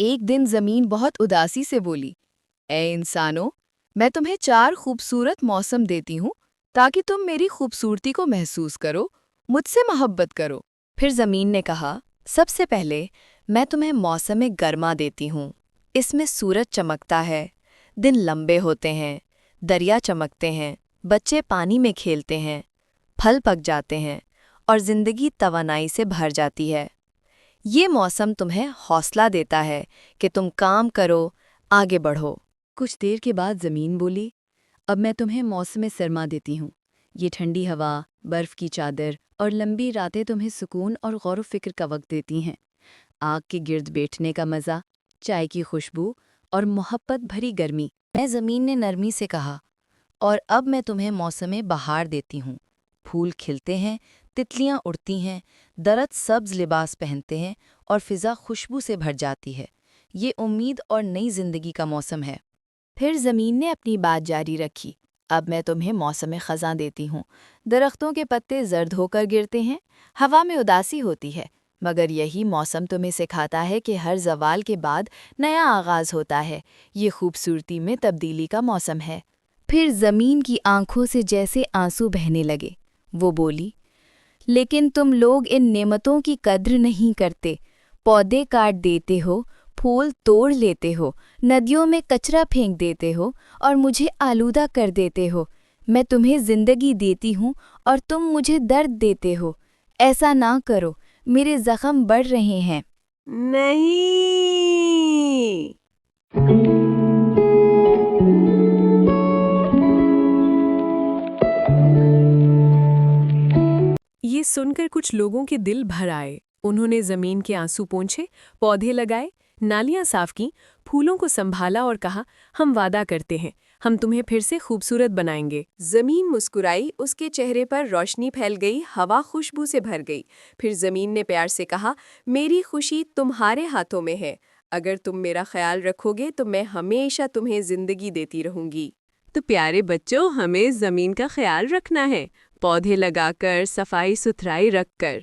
ایک دن زمین بہت اداسی سے بولی، اے انسانوں، میں تمہیں 4 خوبصورت موسم دیتی ہوں تاکہ تم میری خوبصورتی کو محسوس کرو، مجھ سے محبت کرو۔ پھر زمین نے کہا، سب سے پہلے میں تمہیں موسم گرما دیتی ہوں۔ اس میں سورج چمکتا ہے، دن لمبے ہوتے ہیں، دریا چمکتے ہیں، بچے پانی میں کھیلتے ہیں، پھل پک جاتے ہیں اور زندگی توانائی سے بھر جاتی ہے۔ یہ موسم تمہیں حوصلہ دیتا ہے کہ تم کام کرو، آگے بڑھو۔ کچھ دیر کے بعد زمین بولی، اب میں تمہیں موسم سرما دیتی ہوں۔ یہ ٹھنڈی ہوا، برف کی چادر اور لمبی راتیں تمہیں سکون اور غور و فکر کا وقت دیتی ہیں۔ آگ کے گرد بیٹھنے کا مزہ، چائے کی خوشبو اور محبت بھری گرمی۔ زمین نے نرمی سے کہا، اور اب میں تمہیں موسم بہار دیتی ہوں۔ پھول کھلتے ہیں، تتلیاں اڑتی ہیں، درخت سبز لباس پہنتے ہیں اور فضا خوشبو سے بھر جاتی ہے۔ یہ امید اور نئی زندگی کا موسم ہے۔ پھر زمین نے اپنی بات جاری رکھی، اب میں تمہیں موسم خزاں دیتی ہوں۔ درختوں کے پتے زرد ہو کر گرتے ہیں، ہوا میں اداسی ہوتی ہے، مگر یہی موسم تمہیں سکھاتا ہے کہ ہر زوال کے بعد نیا آغاز ہوتا ہے۔ یہ خوبصورتی میں تبدیلی کا موسم ہے۔ پھر زمین کی آنکھوں سے جیسے آنسو بہنے لگے۔ وہ بولی، لیکن تم لوگ ان نعمتوں کی قدر نہیں کرتے۔ پودے کاٹ دیتے ہو، پھول توڑ لیتے ہو، ندیوں میں کچرا پھینک دیتے ہو اور مجھے آلودہ کر دیتے ہو۔ میں تمہیں زندگی دیتی ہوں اور تم مجھے درد دیتے ہو۔ ایسا نہ کرو، میرے زخم بڑھ رہے ہیں۔ نہیں! یہ سن کر کچھ لوگوں کے دل بھر آئے۔ انہوں نے زمین کے آنسو پونچھے، پودے لگائے، نالیاں صاف کیں، پھولوں کو سنبھالا اور کہا، ہم وعدہ کرتے ہیں، ہم تمہیں پھر سے خوبصورت بنائیں گے۔ زمین مسکرائی، اس کے چہرے پر روشنی پھیل گئی، ہوا خوشبو سے بھر گئی۔ پھر زمین نے پیار سے کہا، میری خوشی تمہارے ہاتھوں میں ہے۔ اگر تم میرا خیال رکھو گے تو میں ہمیشہ تمہیں زندگی دیتی رہوں گی۔ تو پیارے بچوں، ہمیں زمین کا خیال رکھنا ہے، پودے لگا کر، صفائی ستھرائی رکھ کر۔